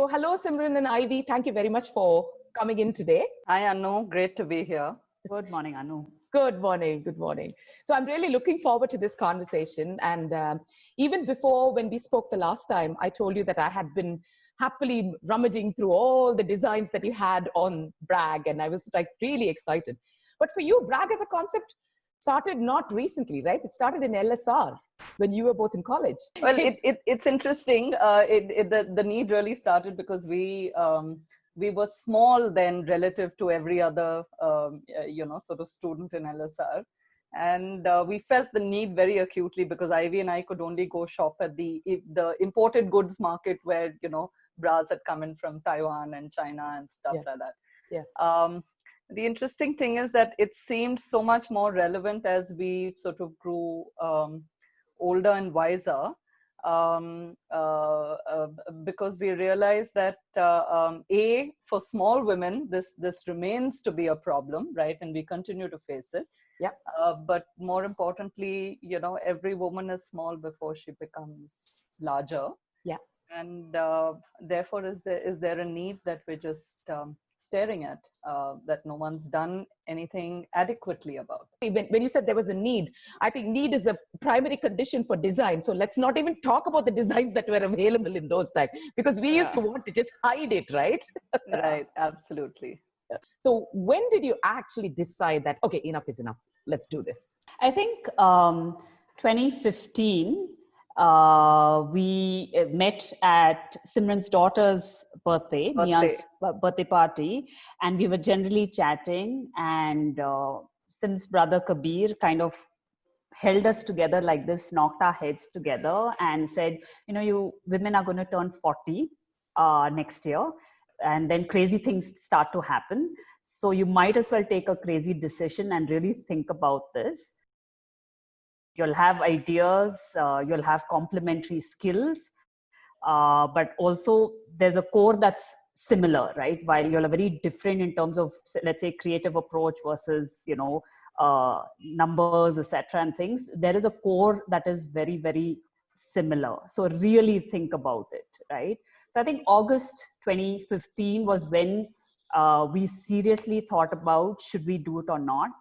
So hello, Simran and Ivy. Thank you very much for coming in today. Hi, Anu. Great to be here. Good morning, Anu. Good morning. Good morning. So I'm really looking forward to this conversation. And even before when we spoke the last time, I told you that I had been happily rummaging through all the designs that you had on Bragg. And I was like really excited. But for you, Bragg as a concept started not recently, right? It started in LSR when you were both in college. Well, it's interesting. The need really started because we were small then relative to every other sort of student in LSR, and we felt the need very acutely because Ivy and I could only go shop at the imported goods market where bras had come in from Taiwan and China and stuff like that. Yeah. The interesting thing is that it seemed so much more relevant as we sort of grew older and wiser, because we realized that for small women, this remains to be a problem, right? And we continue to face it. Yeah. But more importantly, every woman is small before she becomes larger. Yeah. And therefore, is there a need that we're just staring at, that no one's done anything adequately about? When you said there was a need, I think need is a primary condition for design. So let's not even talk about the designs that were available in those times, because we used to want to just hide it, right? Right, absolutely. So when did you actually decide that, okay, enough is enough, let's do this? I think 2015, we met at Simran's daughter's birthday, Mia's birthday party, and we were generally chatting, and Sim's brother Kabir kind of held us together like this, knocked our heads together and said, you women are going to turn 40 next year, and then crazy things start to happen. So you might as well take a crazy decision and really think about this. You'll have ideas, you'll have complementary skills, but also there's a core that's similar, right? While you're very different in terms of, let's say, creative approach versus, numbers, etc. and things, there is a core that is very, very similar. So really think about it, right? So I think August 2015 was when we seriously thought about, should we do it or not?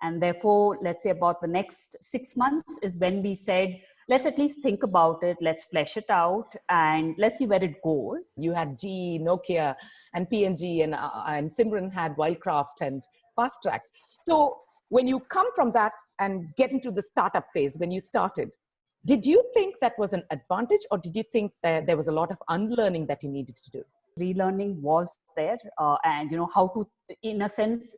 And therefore, let's say about the next 6 months is when we said, let's at least think about it, let's flesh it out, and let's see where it goes. You had GE, Nokia, and P&G, and Simran had Wildcraft and Fast Track. So when you come from that and get into the startup phase, when you started, did you think that was an advantage, or did you think that there was a lot of unlearning that you needed to do? Relearning was there, and how to, in a sense,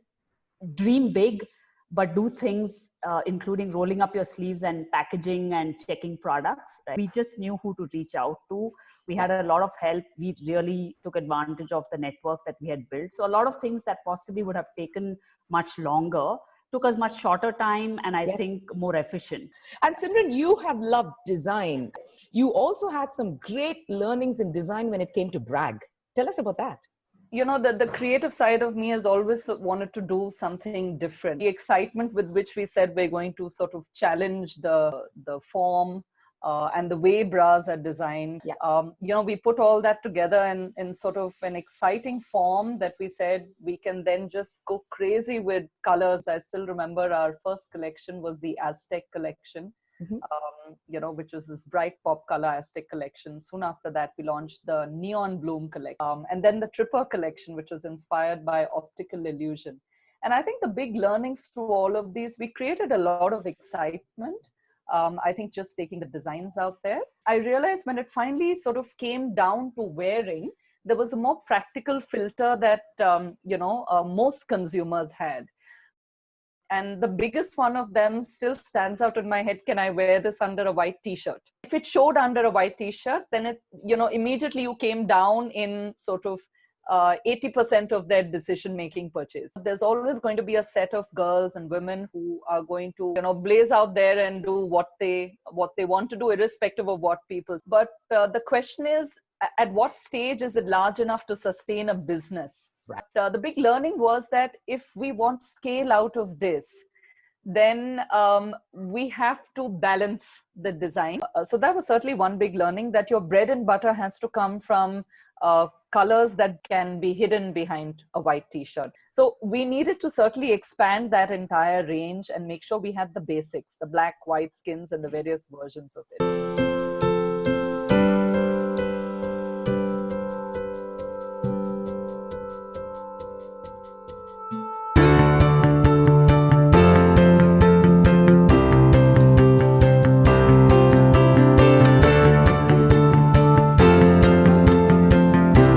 dream big, but do things, including rolling up your sleeves and packaging and checking products. Right? We just knew who to reach out to. We had a lot of help. We really took advantage of the network that we had built. So a lot of things that possibly would have taken much longer took us much shorter time, and I think more efficient. And Simran, you have loved design. You also had some great learnings in design when it came to Bragg. Tell us about that. The creative side of me has always wanted to do something different. The excitement with which we said we're going to sort of challenge the form and the way bras are designed. Yeah. We put all that together in sort of an exciting form that we said we can then just go crazy with colors. I still remember our first collection was the Aztec collection. Mm-hmm. Which was this bright pop color Aztec collection. Soon after that, we launched the Neon Bloom collection. And then the Tripper collection, which was inspired by optical illusion. And I think the big learnings through all of these, we created a lot of excitement. I think just taking the designs out there. I realized when it finally sort of came down to wearing, there was a more practical filter that, most consumers had. And the biggest one of them still stands out in my head. Can I wear this under a white t-shirt? If it showed under a white t-shirt, then it, immediately you came down in sort of 80% of their decision-making purchase. There's always going to be a set of girls and women who are going to, blaze out there and do what they want to do, irrespective of what people. But the question is, at what stage is it large enough to sustain a business? Right. The big learning was that if we want scale out of this, then we have to balance the design. So that was certainly one big learning, that your bread and butter has to come from colors that can be hidden behind a white t-shirt. So we needed to certainly expand that entire range and make sure we had the basics, the black, white skins, and the various versions of it.